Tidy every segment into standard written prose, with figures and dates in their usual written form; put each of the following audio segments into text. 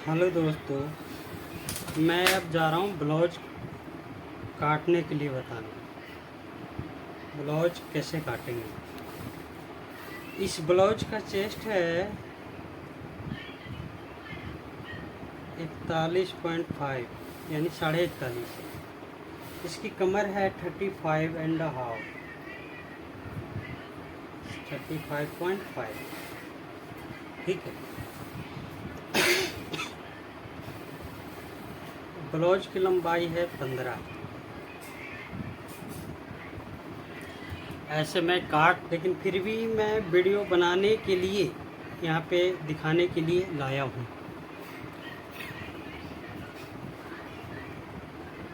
Hello दोस्तों, मैं अब जा रहा हूँ ब्लाउज काटने के लिए बताने। ब्लाउज कैसे काटेंगे। इस ब्लाउज का चेस्ट है 41.5 यानी 41.5। इसकी कमर है 35.5 35.5। ठीक है। ब्लाउज की लंबाई है 15। ऐसे मैं लेकिन फिर भी मैं वीडियो बनाने के लिए यहाँ पे दिखाने के लिए लाया हूँ,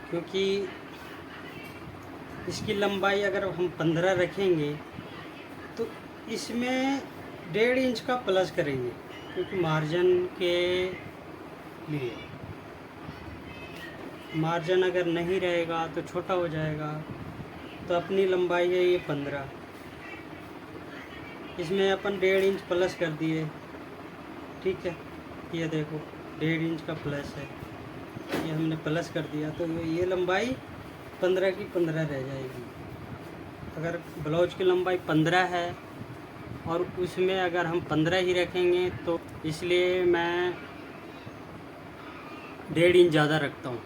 क्योंकि इसकी लंबाई अगर हम 15 रखेंगे तो इसमें 1.5 इंच का प्लस करेंगे, क्योंकि मार्जिन के लिए मार्जिन अगर नहीं रहेगा तो छोटा हो जाएगा। तो अपनी लंबाई है ये 15, इसमें अपन 1.5 इंच प्लस कर दिए। ठीक है, ये देखो 1.5 इंच का प्लस है, ये हमने प्लस कर दिया तो ये लंबाई 15 की 15 रह जाएगी। अगर ब्लाउज की लंबाई 15 है और उसमें अगर हम 15 ही रखेंगे तो इसलिए मैं 1.5 इंच ज़्यादा रखता हूँ।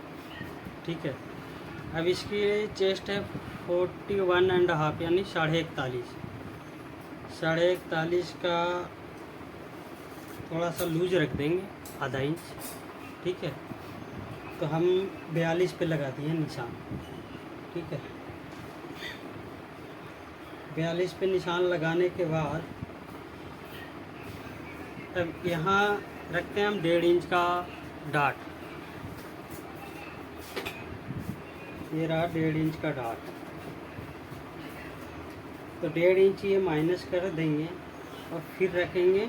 ठीक है। अब इसकी चेस्ट है 41.5 यानी 41.5। 41.5 का थोड़ा सा लूज रख देंगे, आधा इंच। ठीक है, तो हम 42 पे लगा दिए निशान। ठीक है, 42 पे निशान लगाने के बाद अब यहाँ रखते हैं हम 1.5 इंच का डाट। ये रहा 1.5 इंच का डाट, तो 1.5 इंच ये माइनस कर देंगे और फिर रखेंगे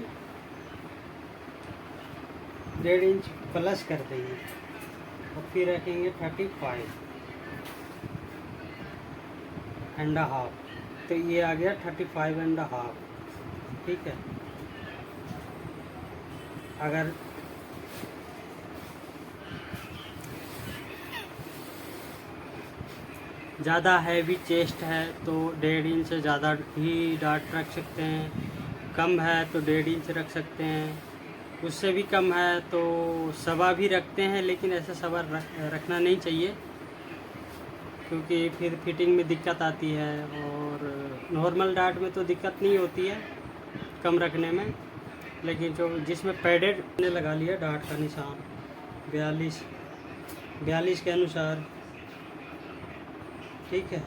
1.5 इंच प्लस कर देंगे और फिर रखेंगे 35.5। तो ये आ गया 35.5। ठीक है। अगर ज़्यादा हैवी चेस्ट है तो 1.5 इंच से ज़्यादा भी डाट रख सकते हैं, कम है तो 1.5 इंच रख सकते हैं, उससे भी कम है तो सवा भी रखते हैं। लेकिन ऐसे सवा रखना नहीं चाहिए, क्योंकि फिर फिटिंग में दिक्कत आती है। और नॉर्मल डाट में तो दिक्कत नहीं होती है कम रखने में, लेकिन जो जिसमें पैडेड ने लगा लिया डाट का निशान 42 के अनुसार। ठीक है,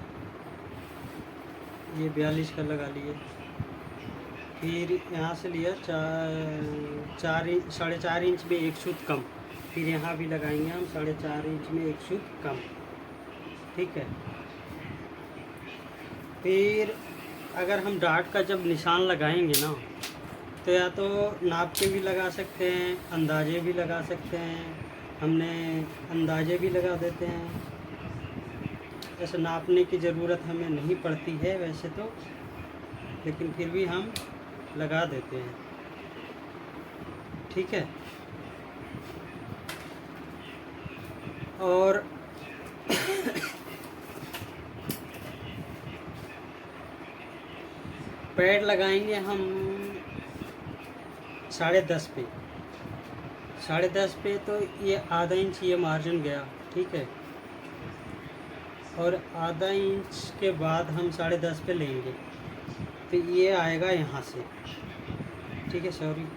ये 42 का लगा लिए। फिर यहाँ से लिया 4.5 इंच में एक सूत कम, फिर यहाँ भी लगाएंगे हम 4.5 इंच में एक सूत कम। ठीक है। फिर अगर हम डाट का जब निशान लगाएंगे ना, तो या तो नाप के भी लगा सकते हैं, अंदाजे भी लगा सकते हैं। हमने अंदाजे भी लगा देते हैं, ऐसे नापने की ज़रूरत हमें नहीं पड़ती है वैसे तो, लेकिन फिर भी हम लगा देते हैं। ठीक है। और पैड लगाएंगे हम 10.5 पे। 10.5 पे तो ये आधा इंच ये मार्जिन गया। ठीक है, और आधा इंच के बाद हम 10.5 पे लेंगे तो ये आएगा यहाँ से। ठीक है, सॉरी,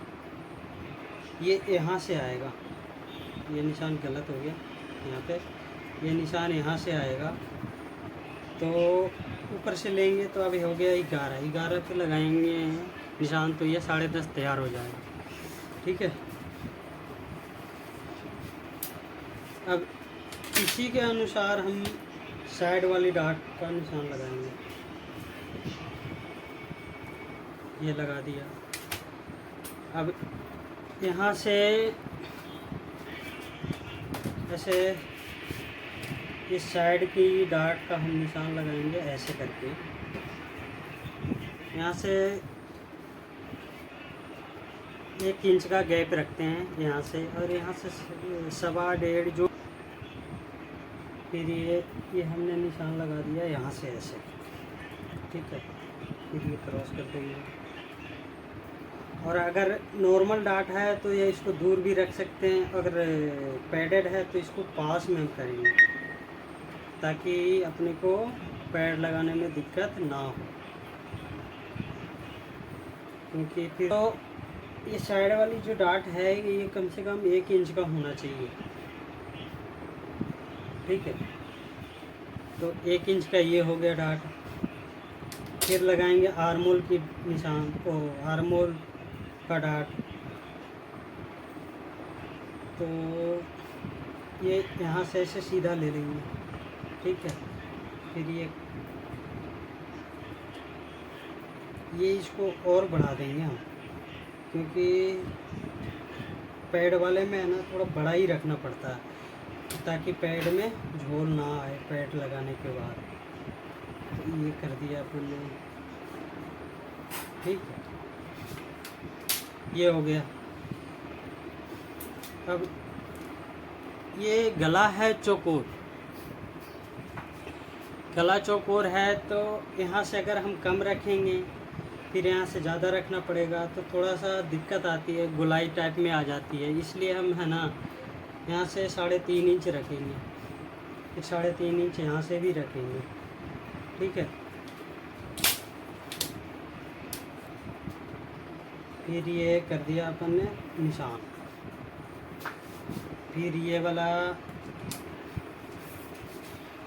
ये यहाँ से आएगा, ये निशान गलत हो गया यहाँ पे, ये निशान यहाँ से आएगा। तो ऊपर से लेंगे तो अभी हो गया 11 पे लगाएंगे निशान, तो ये 10.5 तैयार हो जाएगा। ठीक है। अब इसी के अनुसार हम साइड वाली डाट का निशान लगाएंगे। ये लगा दिया। अब यहाँ से ऐसे इस साइड की डाट का हम निशान लगाएंगे ऐसे करके। यहाँ से 1 इंच का गैप रखते हैं यहाँ से, और यहाँ से 1.25 जो, फिर ये हमने निशान लगा दिया यहाँ से ऐसे, ठीक है। फिर ये क्रॉस कर देंगे, और अगर नॉर्मल डाट है तो ये इसको दूर भी रख सकते हैं, अगर पैडेड है तो इसको पास में हम करेंगे ताकि अपने को पैड लगाने में दिक्कत ना हो, क्योंकि फिर तो ये साइड वाली जो डाट है ये कम से कम 1 इंच का होना चाहिए, ठीक है। तो 1 इंच का ये हो गया डाट। फिर लगाएंगे आर्मोल की निशान, आर्मोल का डाट। तो ये यहाँ से ऐसे सीधा ले लेंगे, ठीक है। फिर ये इसको और बढ़ा देंगे हम, क्योंकि पैड वाले में है ना थोड़ा बड़ा ही रखना पड़ता है ताकि पैड में झोल ना आए पैड लगाने के बाद। तो ये कर दिया अपन ने, ठीक है। ये हो गया। अब ये गला है चौकोर, गला चौकोर है तो यहाँ से अगर हम कम रखेंगे फिर यहाँ से ज़्यादा रखना पड़ेगा, तो थोड़ा सा दिक्कत आती है, गोलाई टाइप में आ जाती है। इसलिए हम है ना यहाँ से 3.5 इंच रखेंगे, फिर 3.5 इंच यहाँ से भी रखेंगे, ठीक है। फिर ये कर दिया अपन ने निशान। फिर ये वाला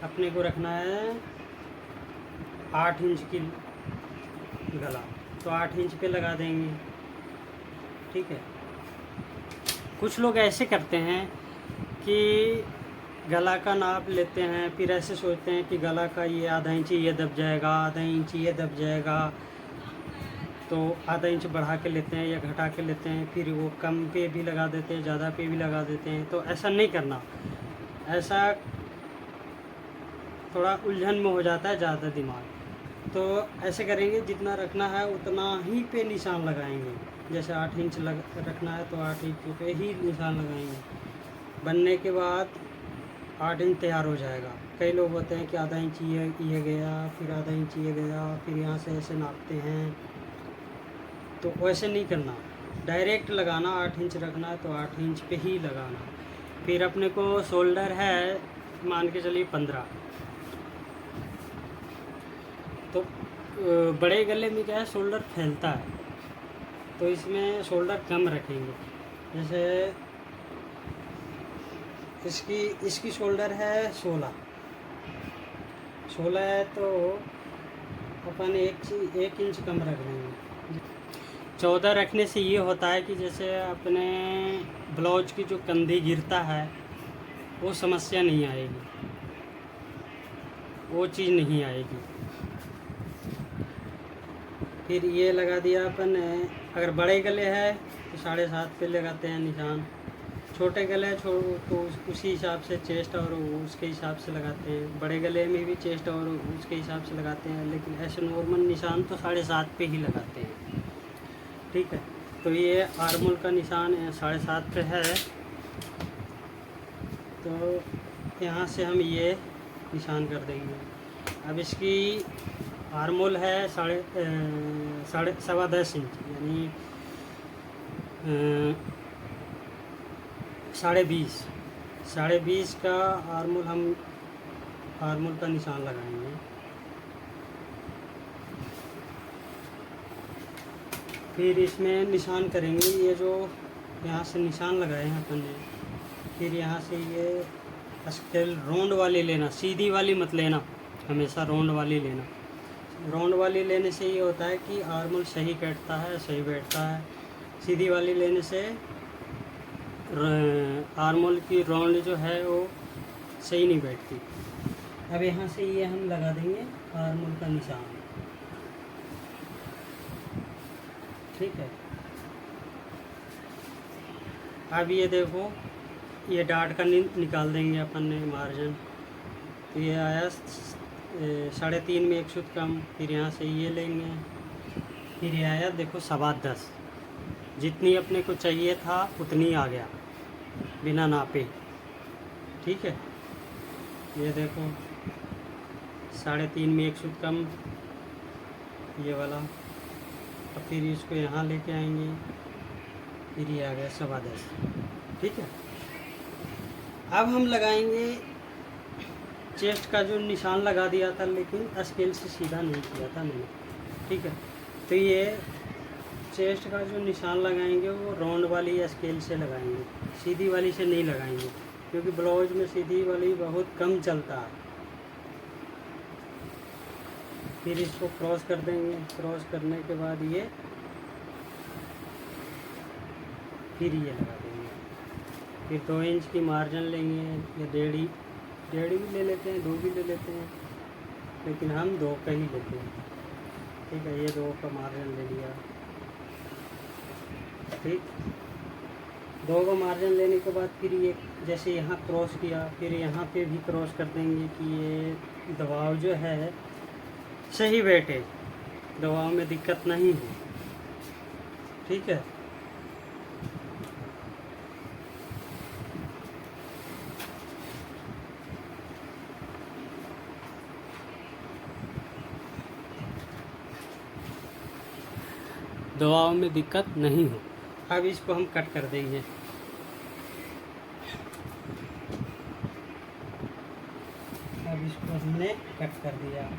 अपने को रखना है 8 इंच की गला, तो 8 इंच पे लगा देंगे, ठीक है। कुछ लोग ऐसे करते हैं कि गला का नाप लेते हैं, फिर ऐसे सोचते हैं कि गला का ये आधा इंच ये दब जाएगा, आधा इंच ये दब जाएगा, तो आधा इंच बढ़ा के लेते हैं या घटा के लेते हैं, फिर वो कम पे भी लगा देते हैं, ज़्यादा पे भी लगा देते हैं। तो ऐसा नहीं करना, ऐसा थोड़ा उलझन में हो जाता है ज़्यादा दिमाग। तो ऐसे करेंगे, जितना रखना है उतना ही पे निशान लगाएंगे। जैसे 8 इंच रखना है तो 8 इंच पे ही निशान लगाएंगे। बनने के बाद 8 इंच तैयार हो जाएगा। कई लोग होते हैं कि आधा इंच ये गया, फिर आधा इंच ये गया, फिर यहाँ से ऐसे नापते हैं, तो वैसे नहीं करना, डायरेक्ट लगाना। 8 इंच रखना है तो 8 इंच पे ही लगाना। फिर अपने को शोल्डर है मान के चलिए 15, तो बड़े गले में क्या है शोल्डर फैलता है, तो इसमें शोल्डर कम रखेंगे। जैसे इसकी शोल्डर है 16 है, तो अपन 1 इंच कम रख लेंगे। 14 रखने से ये होता है कि जैसे अपने ब्लाउज की जो कंधी गिरता है वो समस्या नहीं आएगी, वो चीज़ नहीं आएगी। फिर ये लगा दिया अपन। अगर बड़े गले है तो 7.5 पे लगाते हैं निशान, छोटे गले तो उसी हिसाब से चेस्ट और उसके हिसाब से लगाते हैं। बड़े गले में भी चेस्ट और उसके हिसाब से लगाते हैं, लेकिन ऐसे नॉर्मल निशान तो 7.5 पे ही लगाते हैं, ठीक है। तो ये आर्मोल का निशान 7.5 पे है, तो यहाँ से हम ये निशान कर देंगे। अब इसकी आर्मोल है 10.25 इंच, यानी 20.5 का आर्मोल का निशान लगाएंगे। फिर इसमें निशान करेंगे, ये जो यहाँ से निशान लगाए हैं अपन ने, फिर यहाँ से ये स्केल राउंड वाली लेना, सीधी वाली मत लेना, हमेशा राउंड वाली लेना। राउंड वाली लेने से ये होता है कि आर्मोल सही कटता है, सही बैठता है। सीधी वाली लेने से आर्मोल की राउंड जो है वो सही नहीं बैठती। अब यहाँ से ये हम लगा देंगे आर्मोल का निशान, ठीक है। अब ये देखो, ये डाट का निकाल देंगे अपन ने मार्जिन, तो ये आया 3.5 में 1 सूत कम। फिर यहाँ से ये लेंगे, फिर ये आया देखो 10.25, जितनी अपने को चाहिए था उतनी आ गया बिना नापे। ठीक है, ये देखो 3.5 में 1 सूत कम, ये वाला। और फिर इसको यहाँ लेके आएंगे, फिर ये आ गया 10.25। ठीक है, अब हम लगाएंगे चेस्ट का जो निशान लगा दिया था, लेकिन स्केल से सीधा नहीं किया था मैंने। ठीक है, तो ये चेस्ट का जो निशान लगाएंगे वो राउंड वाली स्केल से लगाएंगे, सीधी वाली से नहीं लगाएंगे, क्योंकि ब्लाउज में सीधी वाली बहुत कम चलता है। फिर इसको क्रॉस कर देंगे, क्रॉस करने के बाद ये फिर ये लगा देंगे। फिर 2 इंच की मार्जिन लेंगे, या 1.5 भी ले लेते हैं, 2 भी ले लेते हैं, लेकिन हम 2 का ही लेते हैं। ठीक है, ये 2 का मार्जिन ले लिया। ठीक, 2 का मार्जिन लेने के बाद फिर ये जैसे यहाँ क्रॉस किया, फिर यहाँ पे भी क्रॉस कर देंगे कि ये दबाव जो है सही बैठे, दबाव में दिक्कत नहीं हो। ठीक है, दबाव में दिक्कत नहीं हो। अब इसको हम कट कर देंगे। अब इसको हमने कट कर दिया।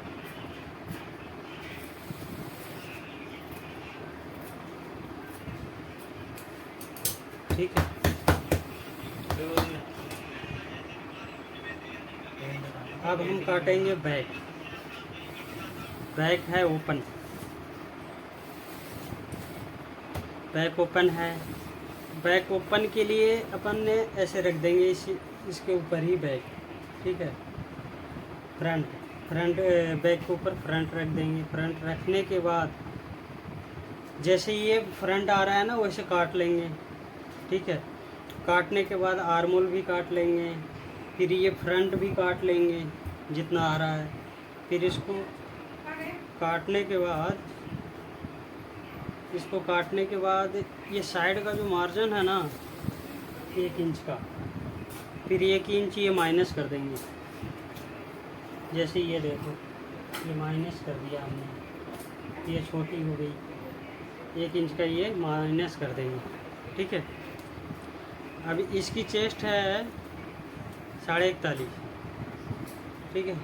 ठीक है, अब हम काटेंगे बैक। बैक है ओपन, बैक ओपन है। बैक ओपन के लिए अपन ने ऐसे रख देंगे इसके ऊपर ही बैक। ठीक है, फ्रंट बैक के ऊपर फ्रंट रख देंगे। फ्रंट रखने के बाद जैसे ये फ्रंट आ रहा है ना, वैसे काट लेंगे। ठीक है, काटने के बाद आर्मोल भी काट लेंगे, फिर ये फ्रंट भी काट लेंगे जितना आ रहा है। फिर इसको काटने के बाद ये साइड का जो मार्जिन है ना 1 इंच का, फिर 1 इंच ये माइनस कर देंगे। जैसे ये देखो, ये माइनस कर दिया हमने, ये छोटी हो गई, 1 इंच का ये माइनस कर देंगे। ठीक है, अब इसकी चेस्ट है 41.5। ठीक है,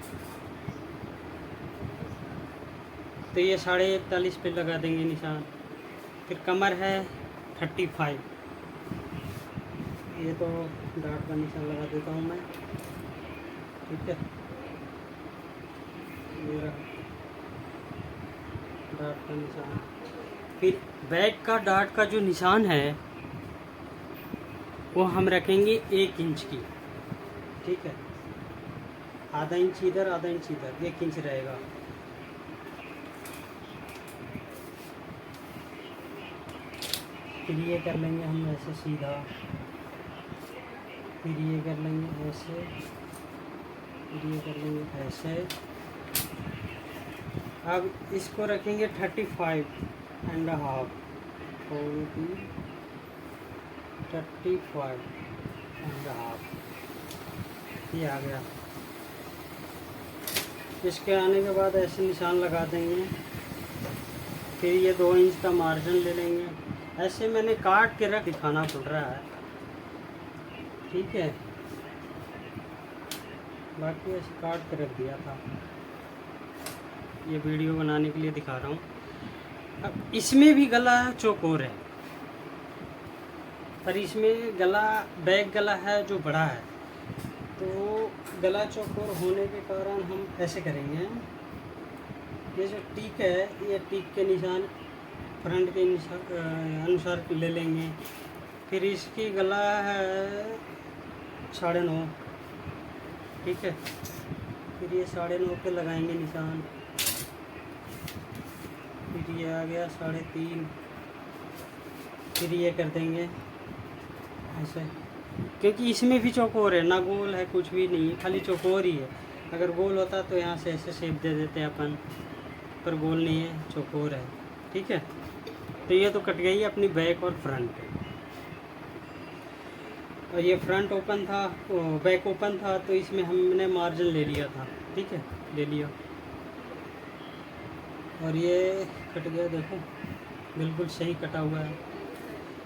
तो ये 41.5 पे लगा देंगे निशान। फिर कमर है 35। ये तो डाट का निशान लगा देता हूँ मैं। ठीक है, ये रहा डाट का निशान। फिर बैक का डाट का जो निशान है वो हम रखेंगे 1 इंच की। ठीक है, आधा इंच इधर, आधा इंच इधर, 1 इंच रहेगा। फिर ये कर लेंगे हम ऐसे सीधा, फिर ये कर लेंगे ऐसे, फिर ये कर लेंगे ऐसे। अब इसको रखेंगे 35.5, 35.5 ये आ गया। इसके आने के बाद ऐसे निशान लगा देंगे। फिर ये 2 इंच का मार्जिन ले लेंगे। ऐसे मैंने काट के रख दिखाना पड़ रहा है। ठीक है, बाकी ऐसे काट के रख दिया था, ये वीडियो बनाने के लिए दिखा रहा हूँ। अब इसमें भी गला चौकोर है, पर इसमें गला बैक गला है जो बड़ा है, तो गला चौकोर होने के कारण हम ऐसे करेंगे। ये जो टीक है, ये टीक के निशान फ्रंट के अनुसार ले लेंगे। फिर इसकी गला है 9.5। ठीक है, फिर ये 9.5 पे लगाएंगे निशान। फिर ये आ गया 3.5। फिर ये कर देंगे ऐसे, क्योंकि इसमें भी चौकोर है, ना गोल है, कुछ भी नहीं है, खाली चौकोर ही है। अगर गोल होता तो यहाँ से ऐसे शेप दे देते अपन, पर गोल नहीं है, चौकोर है। ठीक है, तो तो ये तो कट गई अपनी बैक और फ्रंट। और ये फ्रंट ओपन था, बैक ओपन था, तो इसमें हमने मार्जिन ले लिया था, ठीक है, ले लिया। और ये कट गया, देखो बिल्कुल सही कटा हुआ है।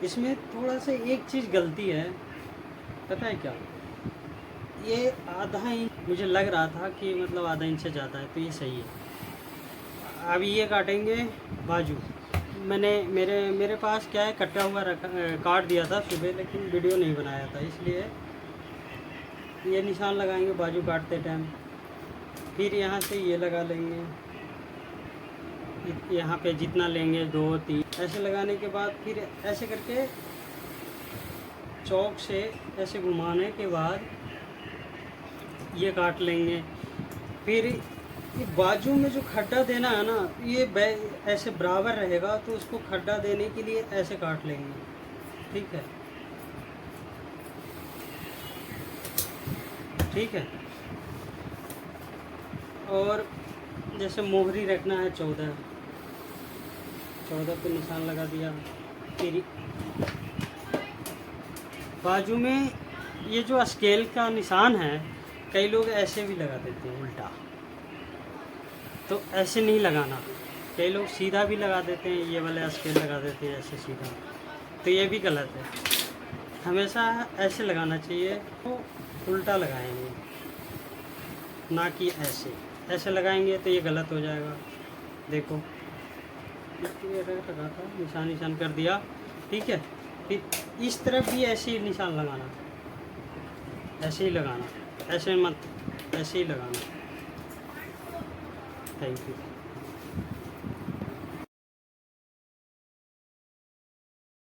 इसमें थोड़ा सा एक चीज़ गलती है, पता है क्या, ये आधा इंच मुझे लग रहा था कि मतलब आधा इंच से ज़्यादा है, तो ये सही है। अब ये काटेंगे बाजू। मेरे पास क्या है, कटा हुआ रखा, काट दिया था सुबह, लेकिन वीडियो नहीं बनाया था, इसलिए ये निशान लगाएंगे बाजू काटते टाइम। फिर यहाँ से ये लगा लेंगे, यहाँ पे जितना लेंगे 2 3 ऐसे लगाने के बाद फिर ऐसे करके चौक से ऐसे घुमाने के बाद ये काट लेंगे। फिर ये बाजू में जो खड्डा देना है ना, ये ऐसे बराबर रहेगा, तो उसको खड्डा देने के लिए ऐसे काट लेंगे, ठीक है, ठीक है। और जैसे मोहरी रखना है 14 पे निशान लगा दिया। फिर बाजू में ये जो स्केल का निशान है, कई लोग ऐसे भी लगा देते हैं उल्टा, तो ऐसे नहीं लगाना। कई लोग सीधा भी लगा देते हैं, ये वाले स्केल लगा देते हैं ऐसे सीधा, तो ये भी गलत है। हमेशा ऐसे लगाना चाहिए, तो उल्टा लगाएंगे, ना कि ऐसे लगाएंगे तो ये गलत हो जाएगा। देखो लगा था, निशान कर दिया, ठीक है। फिर इस तरफ भी ऐसे ही निशान लगाना, ऐसे ही लगाना, ऐसे मत, ऐसे ही लगाना। Thank you.